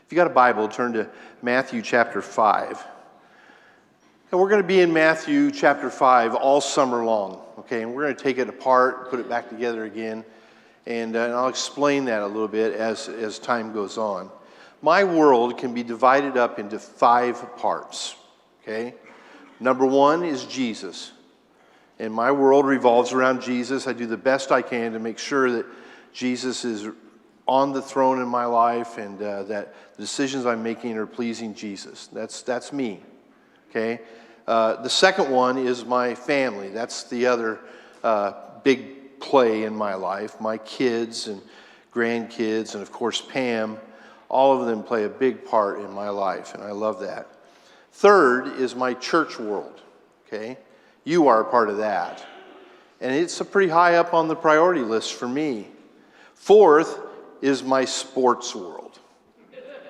If you got a Bible, turn to Matthew chapter 5. And we're going to be in Matthew chapter 5 all summer long, okay? And we're going to take it apart, put it back together again, and I'll explain that a little bit as time goes on. My world can be divided up into 5 parts, okay? Number 1 is Jesus. And my world revolves around Jesus. I do the best I can to make sure that Jesus is on the throne in my life and that the decisions I'm making are pleasing Jesus. That's me, okay? The second one is my family. That's the other big play in my life. My kids and grandkids and, of course, Pam, all of them play a big part in my life, and I love that. Third is my church world, okay? You are a part of that. And it's a pretty high up on the priority list for me. Fourth is my sports world.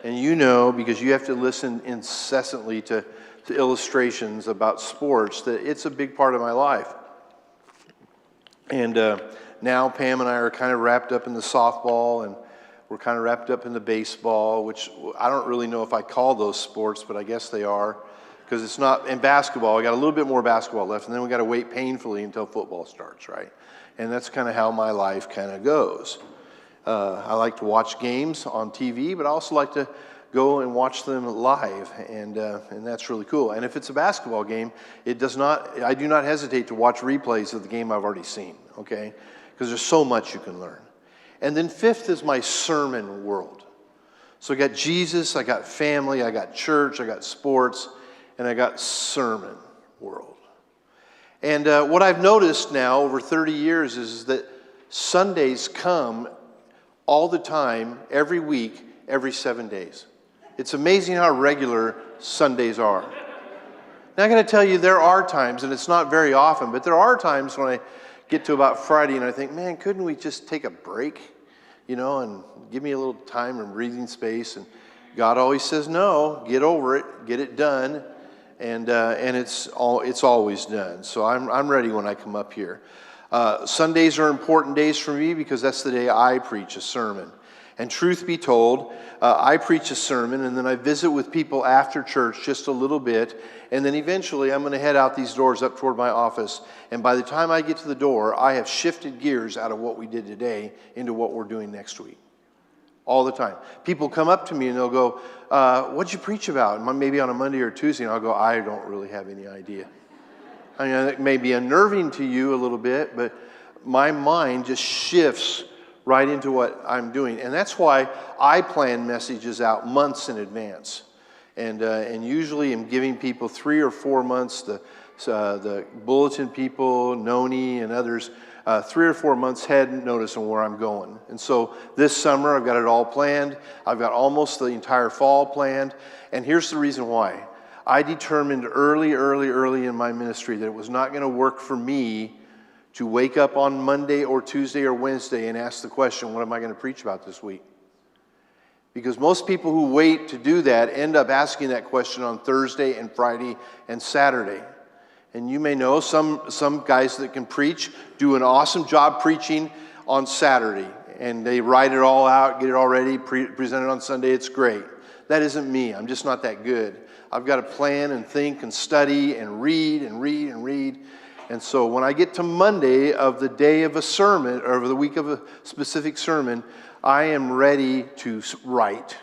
And you know, because you have to listen incessantly to illustrations about sports, that it's a big part of my life. And now Pam and I are kind of wrapped up in the softball, and we're kind of wrapped up in the baseball, which I don't really know if I call those sports, but I guess they are. Because it's not, in basketball, we got a little bit more basketball left, and then we got to wait painfully until football starts, right? And that's kind of how my life kind of goes. I like to watch games on TV, but I also like to go and watch them live, and that's really cool. And if it's a basketball game, I do not hesitate to watch replays of the game I've already seen, okay? Because there's so much you can learn. And then fifth is my sermon world. So I got Jesus, I got family, I got church, I got sports, and I got sermon world. And what I've noticed now over 30 years is that Sundays come all the time, every week, every 7 days. It's amazing how regular Sundays are. Now I'm going to tell you there are times, and it's not very often, but there are times when I get to about Friday and I think, man, couldn't we just take a break, and give me a little time and breathing space? And God always says, no, get over it, get it done. And it's always done. So I'm ready when I come up here. Sundays are important days for me because that's the day I preach a sermon. And truth be told, I preach a sermon and then I visit with people after church just a little bit. And then eventually I'm going to head out these doors up toward my office. And by the time I get to the door, I have shifted gears out of what we did today into what we're doing next week. All the time. People come up to me and they'll go, what'd you preach about? Maybe on a Monday or Tuesday. And I'll go, I don't really have any idea. I mean, it may be unnerving to you a little bit, but my mind just shifts right into what I'm doing. And that's why I plan messages out months in advance. And usually I'm giving people 3 or 4 months, the bulletin people, Noni and others, 3 or 4 months head notice on where I'm going. And so this summer I've got it all planned. I've got almost the entire fall planned. And here's the reason why. I determined early in my ministry that it was not going to work for me to wake up on Monday or Tuesday or Wednesday and ask the question, what am I going to preach about this week? Because most people who wait to do that end up asking that question on Thursday and Friday and Saturday. And you may know some guys that can preach do an awesome job preaching on Saturday. And they write it all out, get it all ready, present it on Sunday. It's great. That isn't me. I'm just not that good. I've got to plan and think and study and read and read and read. And so when I get to Monday of the day of a sermon, or the week of a specific sermon, I am ready to write.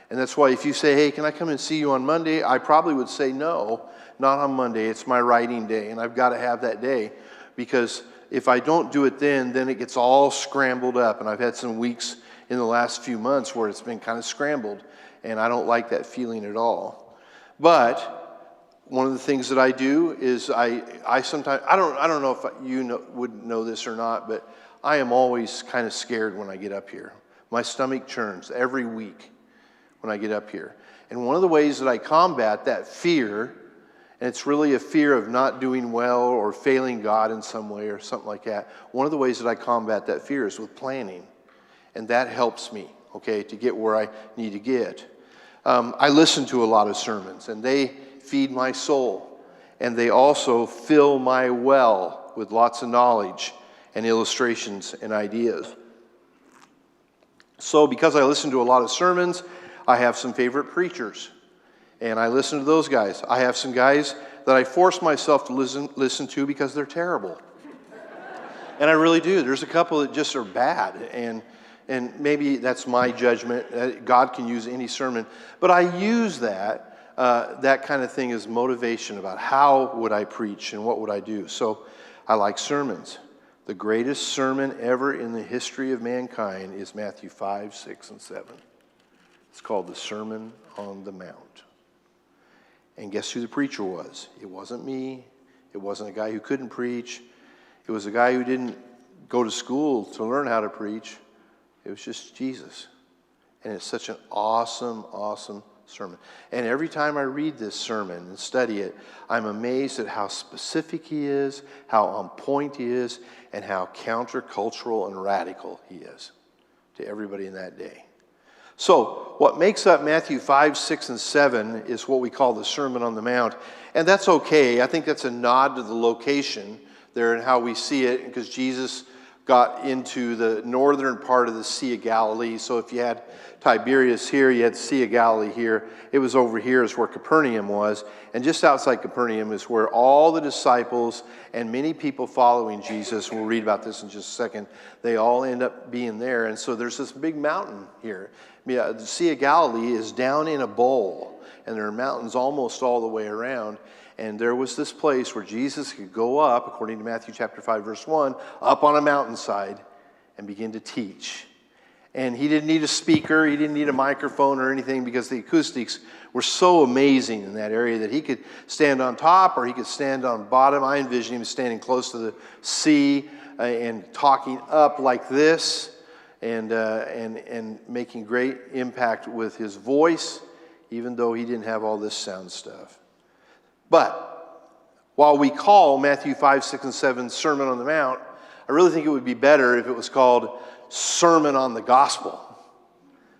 And that's why if you say, hey, can I come and see you on Monday? I probably would say no. Not on Monday. It's my writing day, and I've got to have that day because if I don't do it then it gets all scrambled up. And I've had some weeks in the last few months where it's been kind of scrambled, and I don't like that feeling at all. But one of the things that I do is I sometimes, I don't know if you would know this or not, but I am always kind of scared when I get up here. My stomach churns every week when I get up here. And one of the ways that I combat that fear, and it's really a fear of not doing well or failing God in some way or something like that. One of the ways that I combat that fear is with planning. And that helps me, okay, to get where I need to get. I listen to a lot of sermons, and they feed my soul. And they also fill my well with lots of knowledge and illustrations and ideas. So because I listen to a lot of sermons, I have some favorite preachers, and I listen to those guys. I have some guys that I force myself to listen to because they're terrible. And I really do. There's a couple that just are bad, and maybe that's my judgment. God can use any sermon, but I use that kind of thing as motivation about how would I preach and what would I do. So I like sermons. The greatest sermon ever in the history of mankind is Matthew 5, 6, and 7. It's called the Sermon on the Mount. And guess who the preacher was? It wasn't me. It wasn't a guy who couldn't preach. It was a guy who didn't go to school to learn how to preach. It was just Jesus. And it's such an awesome, awesome sermon. And every time I read this sermon and study it, I'm amazed at how specific he is, how on point he is, and how countercultural and radical he is to everybody in that day. So what makes up Matthew 5, 6, and 7 is what we call the Sermon on the Mount. And that's okay. I think that's a nod to the location there and how we see it, because Jesus got into the northern part of the Sea of Galilee. So if you had Tiberias here, you had the Sea of Galilee here. It was over here is where Capernaum was. And just outside Capernaum is where all the disciples and many people following Jesus, we'll read about this in just a second, they all end up being there. And so there's this big mountain here. The Sea of Galilee is down in a bowl, and there are mountains almost all the way around. And there was this place where Jesus could go up, according to Matthew chapter 5, verse 1, up on a mountainside and begin to teach. And he didn't need a speaker, he didn't need a microphone or anything, because the acoustics were so amazing in that area that he could stand on top or he could stand on bottom. I envision him standing close to the sea and talking up like this and making great impact with his voice, even though he didn't have all this sound stuff. But while we call Matthew 5, 6, and 7 Sermon on the Mount, I really think it would be better if it was called Sermon on the Gospel.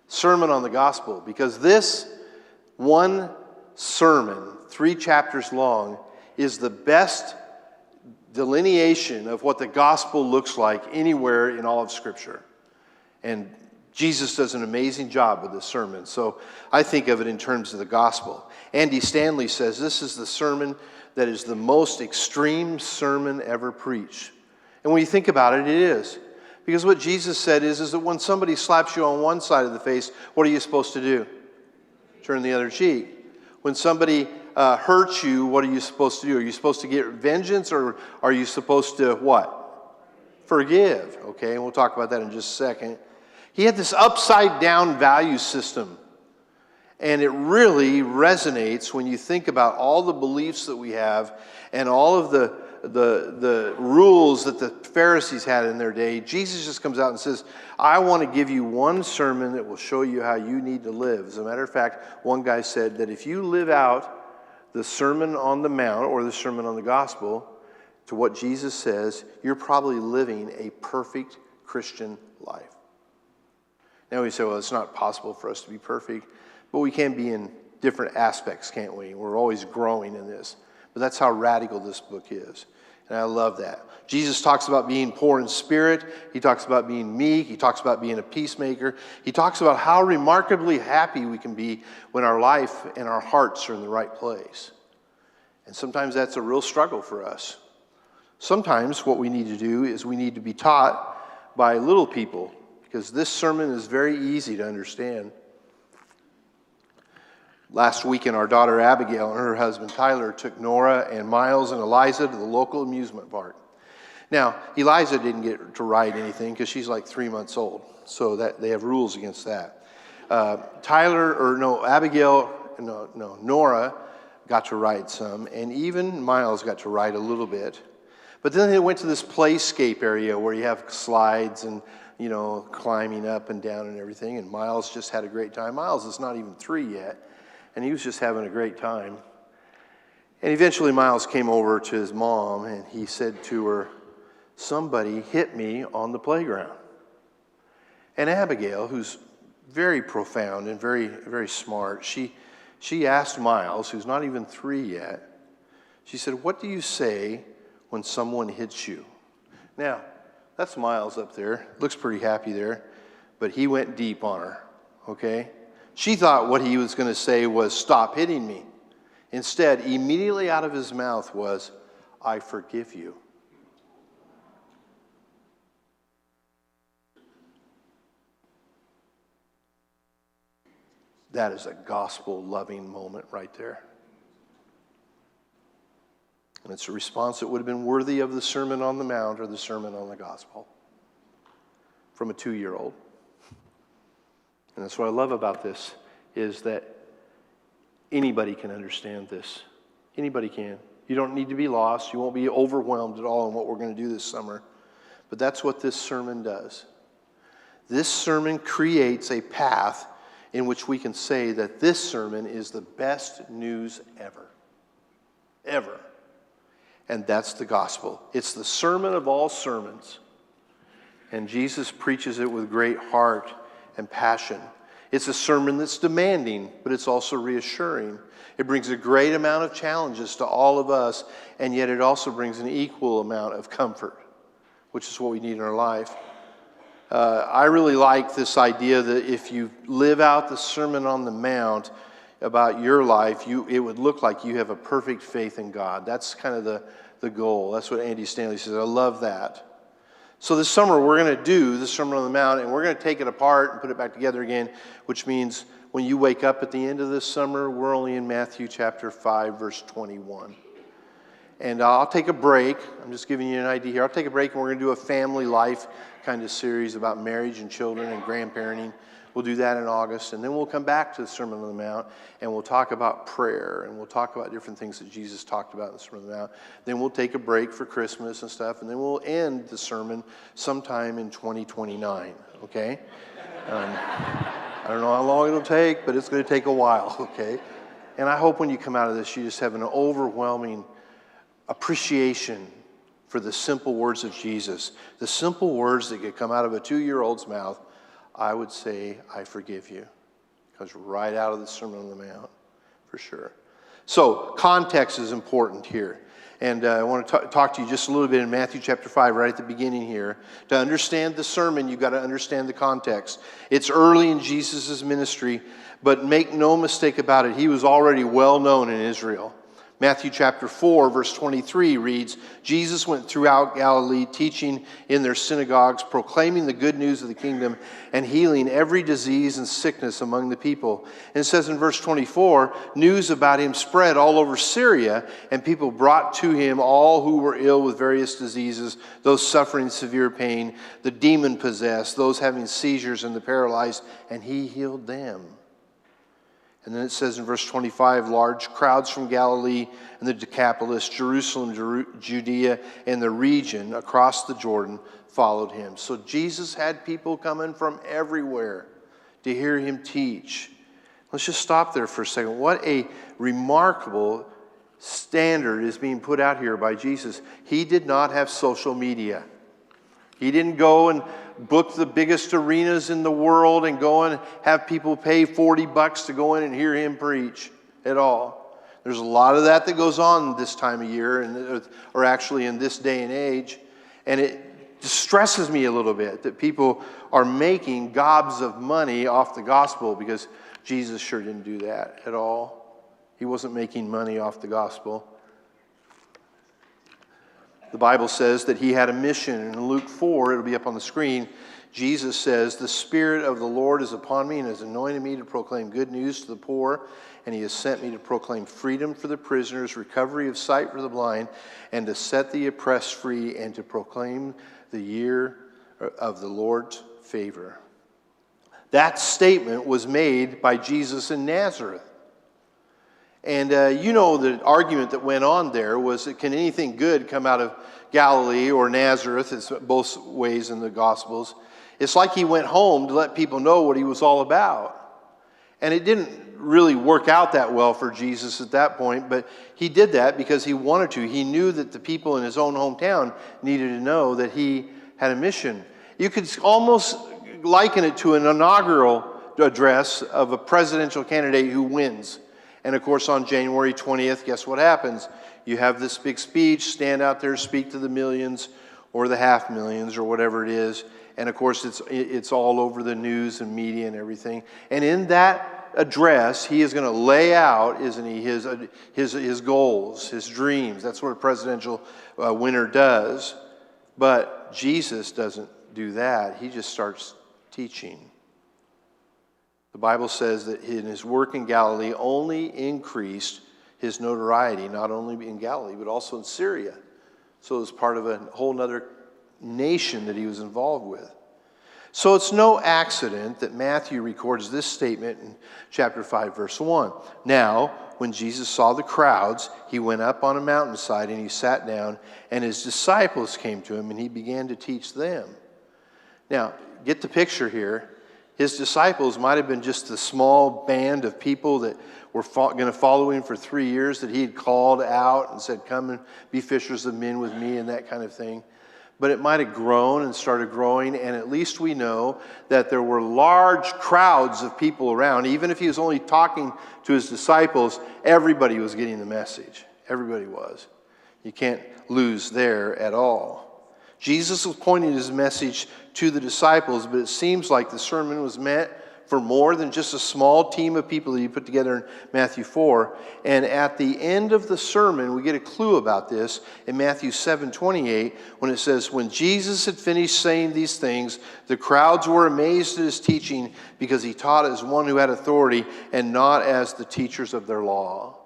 Sermon on the Gospel. Because this one sermon, 3 chapters long, is the best delineation of what the gospel looks like anywhere in all of Scripture. And Jesus does an amazing job with this sermon. So I think of it in terms of the gospel. Andy Stanley says this is the sermon that is the most extreme sermon ever preached. And when you think about it, it is. Because what Jesus said is that when somebody slaps you on one side of the face, what are you supposed to do? Turn the other cheek. When somebody hurts you, what are you supposed to do? Are you supposed to get vengeance, or are you supposed to what? Forgive. Okay, and we'll talk about that in just a second. He had this upside down value system. And it really resonates when you think about all the beliefs that we have and all of the rules that the Pharisees had in their day. Jesus just comes out and says, I want to give you one sermon that will show you how you need to live. As a matter of fact, one guy said that if you live out the Sermon on the Mount or the Sermon on the Gospel to what Jesus says, you're probably living a perfect Christian life. Now we say, well, it's not possible for us to be perfect, but we can be in different aspects, can't we? We're always growing in this. But that's how radical this book is. And I love that. Jesus talks about being poor in spirit. He talks about being meek. He talks about being a peacemaker. He talks about how remarkably happy we can be when our life and our hearts are in the right place. And sometimes that's a real struggle for us. Sometimes what we need to do is we need to be taught by little people, because this sermon is very easy to understand. Last weekend, our daughter Abigail and her husband Tyler took Nora and Miles and Eliza to the local amusement park. Now, Eliza didn't get to ride anything because she's like 3 months old, so that they have rules against that. Nora got to ride some, and even Miles got to ride a little bit. But then they went to this playscape area where you have slides and, climbing up and down and everything, and Miles just had a great time. Miles is not even 3 yet. And he was just having a great time. And eventually Miles came over to his mom and he said to her, somebody hit me on the playground. And Abigail, who's very profound and very, very smart, she asked Miles, who's not even 3 yet, she said, what do you say when someone hits you? Now, that's Miles up there. Looks pretty happy there. But he went deep on her, okay? She thought what he was going to say was, "Stop hitting me." Instead, immediately out of his mouth was, "I forgive you." That is a gospel-loving moment right there. And it's a response that would have been worthy of the Sermon on the Mount or the Sermon on the Gospel from a 2-year-old. And that's what I love about this, is that anybody can understand this. Anybody can. You don't need to be lost. You won't be overwhelmed at all in what we're going to do this summer. But that's what this sermon does. This sermon creates a path in which we can say that this sermon is the best news ever. Ever. And that's the gospel. It's the sermon of all sermons. And Jesus preaches it with great heart and passion. It's a sermon that's demanding, but it's also reassuring. It brings a great amount of challenges to all of us, and yet it also brings an equal amount of comfort, which is what we need in our life. I really like this idea that if you live out the Sermon on the Mount about your life, it would look like you have a perfect faith in God. That's kind of the goal. That's what Andy Stanley says. I love that. So this summer we're going to do the Sermon on the Mount, and we're going to take it apart and put it back together again, which means when you wake up at the end of this summer, we're only in Matthew chapter 5, verse 21. And I'll take a break. I'm just giving you an idea here. I'll take a break, and we're going to do a family life kind of series about marriage and children and grandparenting. We'll do that in August, and then we'll come back to the Sermon on the Mount, and we'll talk about prayer, and we'll talk about different things that Jesus talked about in the Sermon on the Mount. Then we'll take a break for Christmas and stuff, and then we'll end the sermon sometime in 2029, okay? I don't know how long it'll take, but it's going to take a while, okay? And I hope when you come out of this, you just have an overwhelming appreciation for the simple words of Jesus. The simple words that could come out of a 2-year-old's mouth. I would say, "I forgive you." It comes right out of the Sermon on the Mount, for sure. So, context is important here. And I want to talk to you just a little bit in Matthew chapter 5, right at the beginning here. To understand the sermon, you've got to understand the context. It's early in Jesus' ministry, but make no mistake about it, he was already well known in Israel. Matthew chapter 4, verse 23 reads, "Jesus went throughout Galilee, teaching in their synagogues, proclaiming the good news of the kingdom, and healing every disease and sickness among the people." And it says in verse 24, news about him spread all over Syria, and people brought to him all who were ill with various diseases, those suffering severe pain, the demon-possessed, those having seizures, and the paralyzed, and he healed them. And then it says in verse 25, large crowds from Galilee and the Decapolis, Jerusalem, Judea, and the region across the Jordan followed him. So Jesus had people coming from everywhere to hear him teach. Let's just stop there for a second. What a remarkable standard is being put out here by Jesus. He did not have social media. He didn't go and book the biggest arenas in the world and go and have people pay $40 to go in and hear him preach at all. There's a lot of that goes on this time of year, or actually in this day and age. And it distresses me a little bit that people are making gobs of money off the gospel, because Jesus sure didn't do that at all. He wasn't making money off the gospel. The Bible says that he had a mission. In Luke 4, it'll be up on the screen, Jesus says, "The Spirit of the Lord is upon me and has anointed me to proclaim good news to the poor, and he has sent me to proclaim freedom for the prisoners, recovery of sight for the blind, and to set the oppressed free, and to proclaim the year of the Lord's favor." That statement was made by Jesus in Nazareth. And the argument that went on there was, can anything good come out of Galilee or Nazareth? It's both ways in the Gospels. It's like he went home to let people know what he was all about. And it didn't really work out that well for Jesus at that point, but he did that because he wanted to. He knew that the people in his own hometown needed to know that he had a mission. You could almost liken it to an inaugural address of a presidential candidate who wins. And of course, on January 20th, guess what happens? You have this big speech, stand out there, speak to the millions or the half millions or whatever it is. And of course, it's all over the news and media and everything. And in that address, he is going to lay out, isn't he, his goals, his dreams. That's what a presidential winner does. But Jesus doesn't do that. He just starts teaching. The Bible says that in his work in Galilee only increased his notoriety, not only in Galilee, but also in Syria. So it was part of a whole other nation that he was involved with. So it's no accident that Matthew records this statement in chapter 5, verse 1. Now, when Jesus saw the crowds, he went up on a mountainside and he sat down, and his disciples came to him, and he began to teach them. Now, get the picture here. His disciples might have been just a small band of people that were going to follow him for 3 years that he had called out and said, come and be fishers of men with me and that kind of thing. But it might have grown and started growing, and at least we know that there were large crowds of people around. Even if he was only talking to his disciples, everybody was getting the message. Everybody was. You can't lose there at all. Jesus was pointing his message to the disciples, but it seems like the sermon was meant for more than just a small team of people that he put together in Matthew 4. And at the end of the sermon, we get a clue about this in Matthew 7:28, when it says, when Jesus had finished saying these things, the crowds were amazed at his teaching, because he taught as one who had authority and not as the teachers of their law.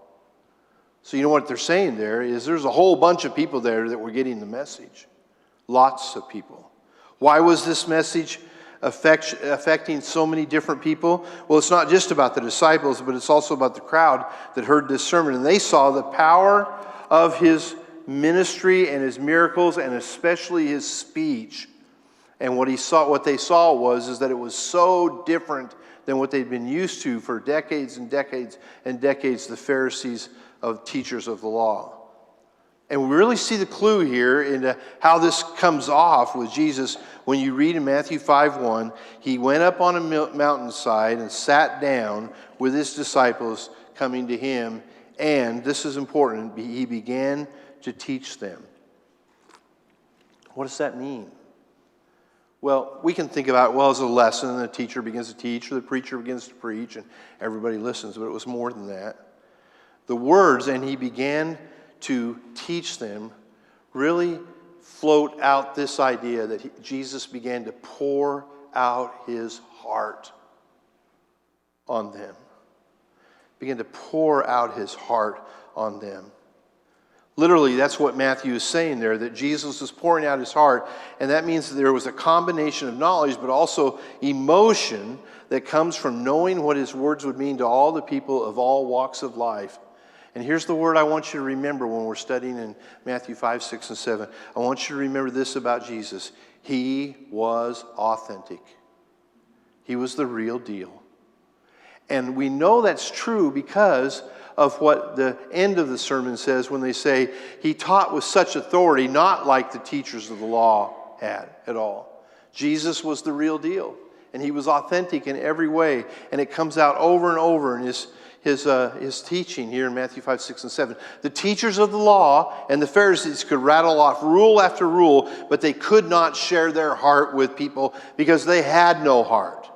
So you know what they're saying there is there's a whole bunch of people there that were getting the message. Lots of people. Why was this message affecting so many different people? Well, it's not just about the disciples, but it's also about the crowd that heard this sermon. And they saw the power of his ministry and his miracles, and especially his speech. And what they saw was that it was so different than what they'd been used to for decades and decades and decades, the Pharisees of teachers of the law. And we really see the clue here into how this comes off with Jesus. When you read in Matthew 5:1, he went up on a mountainside and sat down with his disciples coming to him. And this is important, he began to teach them. What does that mean? Well, we can think about, well, as a lesson, and the teacher begins to teach, or the preacher begins to preach, and everybody listens. But it was more than that. The words, and he began to teach them, really float out this idea that Jesus began to pour out his heart on them. Began to pour out his heart on them. Literally, that's what Matthew is saying there, that Jesus was pouring out his heart, and that means that there was a combination of knowledge, but also emotion that comes from knowing what his words would mean to all the people of all walks of life. And here's the word I want you to remember when we're studying in Matthew 5, 6, and 7. I want you to remember this about Jesus. He was authentic. He was the real deal. And we know that's true because of what the end of the sermon says when they say, he taught with such authority, not like the teachers of the law had at all. Jesus was the real deal. And he was authentic in every way. And it comes out over and over in his teaching here in Matthew 5, 6, and 7. The teachers of the law and the Pharisees could rattle off rule after rule, but they could not share their heart with people because they had no heart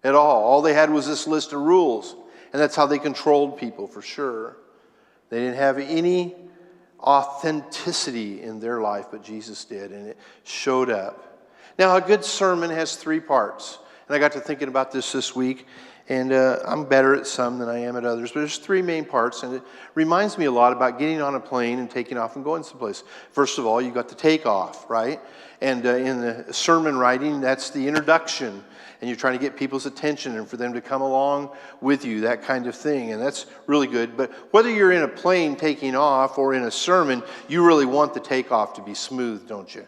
at all. All they had was this list of rules, and that's how they controlled people for sure. They didn't have any authenticity in their life, but Jesus did, and it showed up. Now, a good sermon has 3 parts, and I got to thinking about this week. And I'm better at some than I am at others. But there's 3 main parts, and it reminds me a lot about getting on a plane and taking off and going someplace. First of all, you got the takeoff, right? And in the sermon writing, that's the introduction. And you're trying to get people's attention and for them to come along with you, that kind of thing. And that's really good. But whether you're in a plane taking off or in a sermon, you really want the takeoff to be smooth, don't you?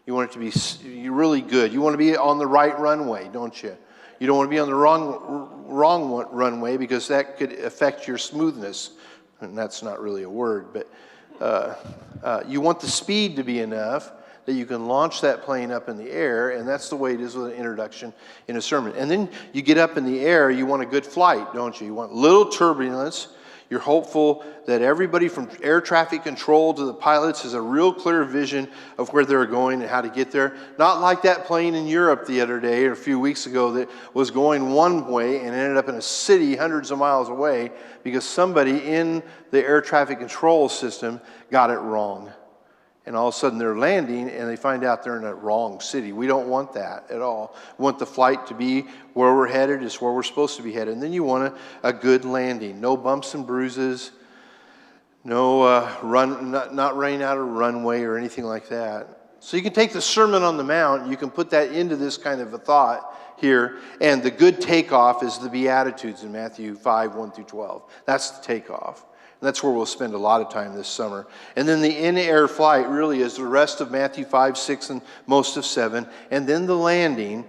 You want it to be really good. You want to be on the right runway, don't you? You don't want to be on the wrong runway because that could affect your smoothness. And that's not really a word, but you want the speed to be enough that you can launch that plane up in the air, and that's the way it is with an introduction in a sermon. And then you get up in the air, you want a good flight, don't you? You want little turbulence, You're hopeful that everybody from air traffic control to the pilots has a real clear vision of where they're going and how to get there. Not like that plane in Europe the other day or a few weeks ago that was going one way and ended up in a city hundreds of miles away because somebody in the air traffic control system got it wrong. And all of a sudden they're landing and they find out they're in a wrong city. We don't want that at all. We want the flight to be where we're headed, is where we're supposed to be headed. And then you want a good landing. No bumps and bruises. No not running out of runway or anything like that. So you can take the Sermon on the Mount, you can put that into this kind of a thought here. And the good takeoff is the Beatitudes in Matthew 5, 1 through 12. That's the takeoff. And that's where we'll spend a lot of time this summer. And then the in-air flight really is the rest of Matthew 5, 6, and most of 7. And then the landing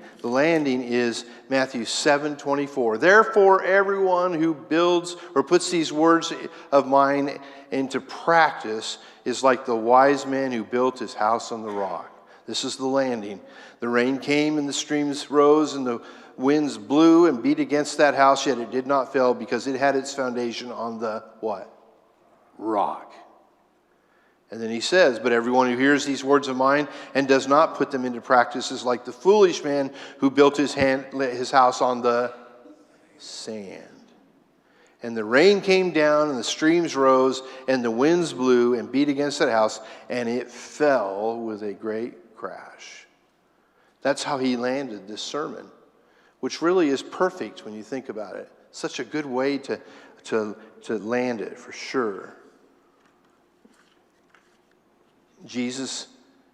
is Matthew 7, 24. Therefore, everyone who builds or puts these words of mine into practice is like the wise man who built his house on the rock. This is the landing. The rain came and the streams rose and the winds blew and beat against that house, yet it did not fail because it had its foundation on the what? Rock. And then he says, but everyone who hears these words of mine and does not put them into practice is like the foolish man who built his house on the sand. And the rain came down and the streams rose and the winds blew and beat against that house and it fell with a great crash. That's how he landed this sermon, which really is perfect when you think about it. Such a good way to land it for sure. Jesus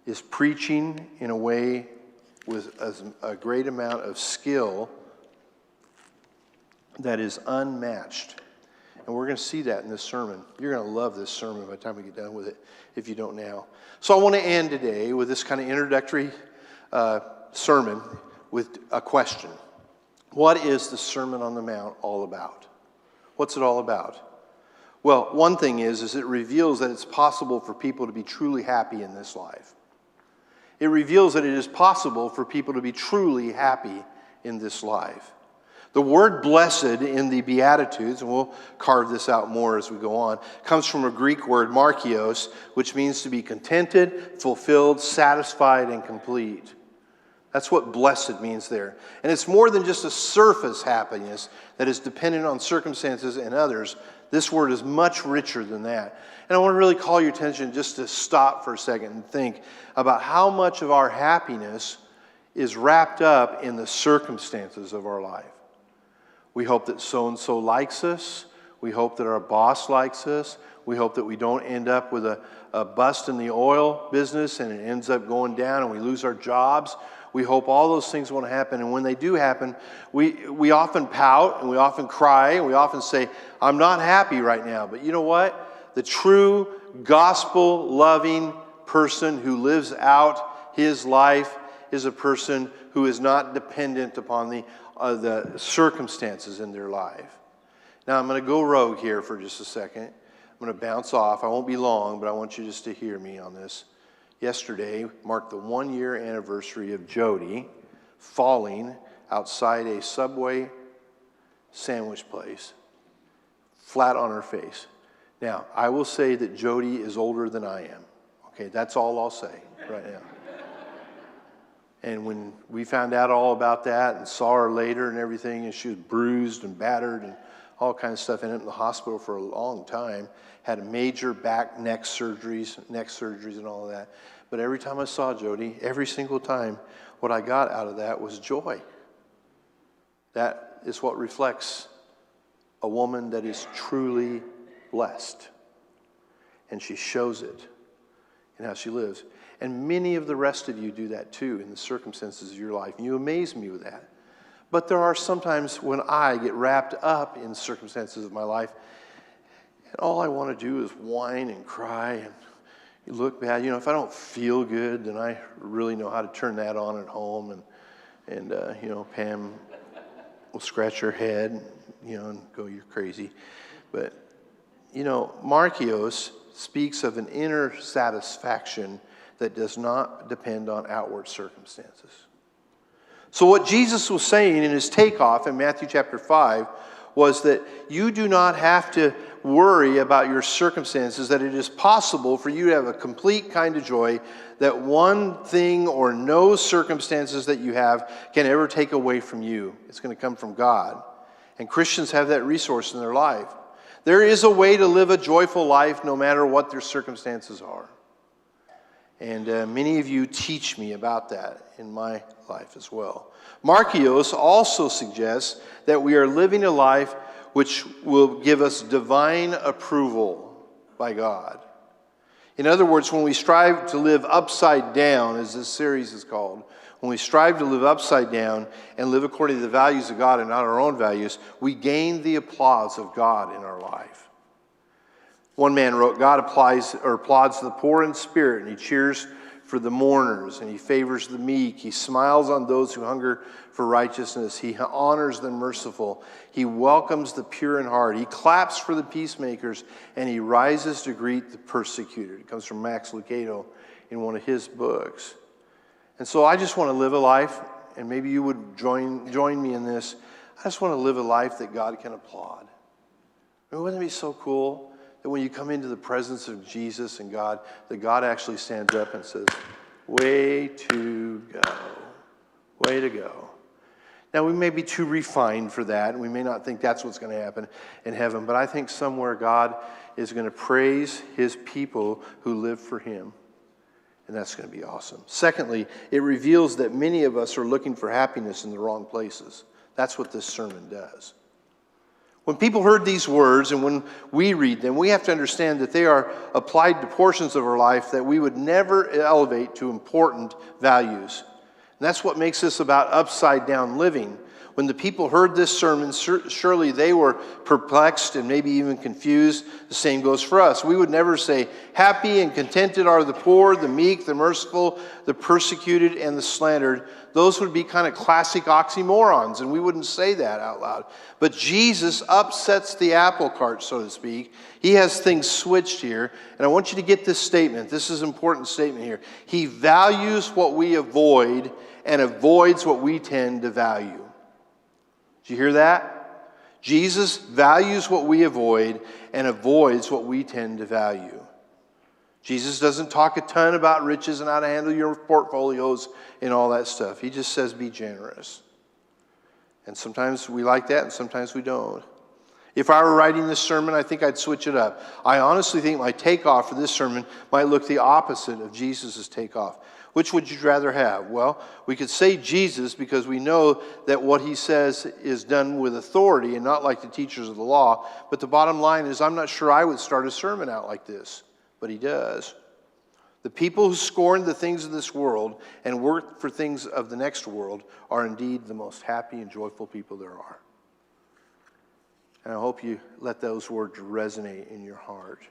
is preaching in a way with a great amount of skill that is unmatched. And we're going to see that in this sermon. You're going to love this sermon by the time we get done with it, if you don't now. So I want to end today with this kind of introductory sermon with a question. What is the Sermon on the Mount all about? What's it all about? Well, one thing is it reveals that it's possible for people to be truly happy in this life. It reveals that it is possible for people to be truly happy in this life. The word blessed in the Beatitudes, and we'll carve this out more as we go on, comes from a Greek word, markios, which means to be contented, fulfilled, satisfied, and complete. That's what blessed means there. And it's more than just a surface happiness that is dependent on circumstances and others. This word is much richer than that. And I want to really call your attention just to stop for a second and think about how much of our happiness is wrapped up in the circumstances of our life. We hope that so-and-so likes us. We hope that our boss likes us. We hope that we don't end up with a bust in the oil business and it ends up going down and we lose our jobs. We hope all those things want to happen. And when they do happen, we often pout and we often cry and we often say, I'm not happy right now. But you know what? The true gospel-loving person who lives out his life is a person who is not dependent upon the circumstances in their life. Now, I'm going to go rogue here for just a second. I'm going to bounce off. I won't be long, but I want you just to hear me on this. Yesterday marked the 1-year anniversary of Jody falling outside a Subway sandwich place, flat on her face. Now, I will say that Jody is older than I am. Okay, that's all I'll say right now. And when we found out all about that and saw her later and everything, and she was bruised and battered and all kinds of stuff, ended up in the hospital for a long time, had major neck surgeries and all of that. But every time I saw Jody, every single time, what I got out of that was joy. That is what reflects a woman that is truly blessed. And she shows it in how she lives. And many of the rest of you do that too in the circumstances of your life. And you amaze me with that. But there are sometimes when I get wrapped up in circumstances of my life, and all I want to do is whine and cry and look bad. You know, if I don't feel good, then I really know how to turn that on at home. And you know, Pam will scratch her head, you know, and go, you're crazy. But, you know, markios speaks of an inner satisfaction that does not depend on outward circumstances. So what Jesus was saying in his takeoff in Matthew chapter 5 was that you do not have to worry about your circumstances, that it is possible for you to have a complete kind of joy that one thing or no circumstances that you have can ever take away from you. It's going to come from God. And Christians have that resource in their life. There is a way to live a joyful life no matter what their circumstances are. And many of you teach me about that in my life as well. Markios also suggests that we are living a life which will give us divine approval by God. In other words, when we strive to live upside down, as this series is called, when we strive to live upside down and live according to the values of God and not our own values, we gain the applause of God in our life. One man wrote, God applauds the poor in spirit, and he cheers for the mourners, and he favors the meek. He smiles on those who hunger for righteousness. He honors the merciful. He welcomes the pure in heart. He claps for the peacemakers, and he rises to greet the persecuted. It comes from Max Lucado in one of his books. And so I just want to live a life, and maybe you would join me in this. I just want to live a life that God can applaud. I mean, wouldn't it be so cool that when you come into the presence of Jesus and God, that God actually stands up and says, way to go, way to go. Now, we may be too refined for that, and we may not think that's what's going to happen in heaven, but I think somewhere God is going to praise his people who live for him. And that's going to be awesome. Secondly, it reveals that many of us are looking for happiness in the wrong places. That's what this sermon does. When people heard these words and when we read them, we have to understand that they are applied to portions of our life that we would never elevate to important values. And that's what makes this about upside down living. When the people heard this sermon, surely they were perplexed and maybe even confused. The same goes for us. We would never say, happy and contented are the poor, the meek, the merciful, the persecuted, and the slandered. Those would be kind of classic oxymorons, and we wouldn't say that out loud. But Jesus upsets the apple cart, so to speak. He has things switched here, and I want you to get this statement. This is an important statement here. He values what we avoid and avoids what we tend to value. Did you hear that? Jesus values what we avoid and avoids what we tend to value. Jesus doesn't talk a ton about riches and how to handle your portfolios and all that stuff. He just says be generous. And sometimes we like that and sometimes we don't. If I were writing this sermon, I think I'd switch it up. I honestly think my takeoff for this sermon might look the opposite of Jesus' takeoff. Which would you rather have? Well, we could say Jesus because we know that what he says is done with authority and not like the teachers of the law. But the bottom line is I'm not sure I would start a sermon out like this. But he does. The people who scorn the things of this world and work for things of the next world are indeed the most happy and joyful people there are. And I hope you let those words resonate in your heart.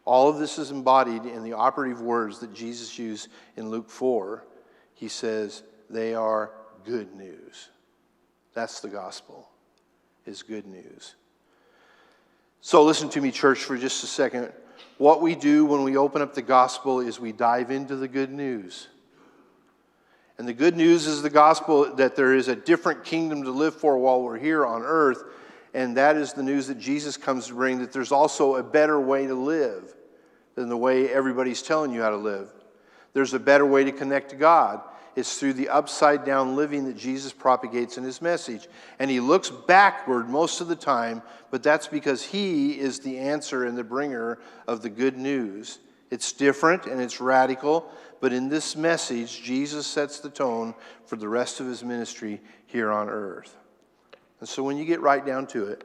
All of this is embodied in the operative words that Jesus used in Luke 4. He says, they are good news. That's the gospel, is good news. So listen to me, church, for just a second. What we do when we open up the gospel is we dive into the good news. And the good news is the gospel that there is a different kingdom to live for while we're here on earth. And that is the news that Jesus comes to bring, that there's also a better way to live than the way everybody's telling you how to live. There's a better way to connect to God. It's through the upside down living that Jesus propagates in his message. And he looks backward most of the time, but that's because he is the answer and the bringer of the good news. It's different and it's radical, but in this message, Jesus sets the tone for the rest of his ministry here on earth. And so when you get right down to it,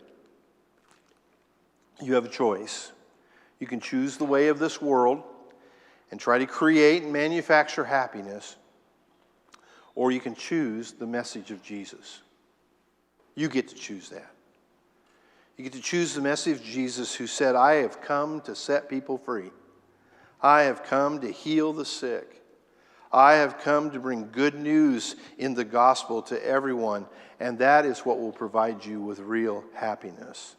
you have a choice. You can choose the way of this world and try to create and manufacture happiness, or you can choose the message of Jesus. You get to choose that. You get to choose the message of Jesus who said, I have come to set people free. I have come to heal the sick. I have come to bring good news in the gospel to everyone, and that is what will provide you with real happiness.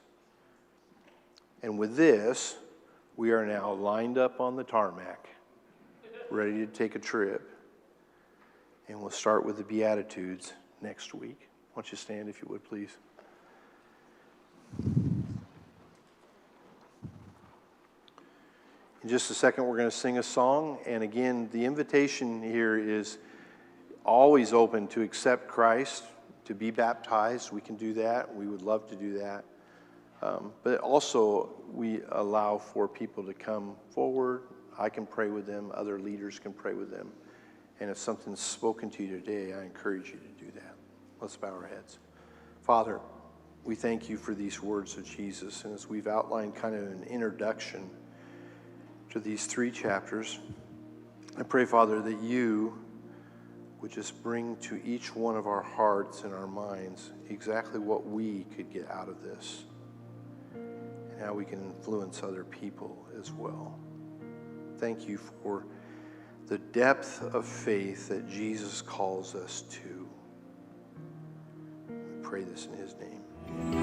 And with this, we are now lined up on the tarmac, ready to take a trip. And we'll start with the Beatitudes next week. Why don't you stand if you would, please? In just a second, we're going to sing a song. And again, the invitation here is always open to accept Christ, to be baptized. We can do that. We would love to do that. But also, we allow for people to come forward. I can pray with them. Other leaders can pray with them. And if something's spoken to you today, I encourage you to do that. Let's bow our heads. Father, we thank you for these words of Jesus. And as we've outlined kind of an introduction to these 3 chapters, I pray, Father, that you would just bring to each one of our hearts and our minds exactly what we could get out of this and how we can influence other people as well. Thank you for the depth of faith that Jesus calls us to. We pray this in his name.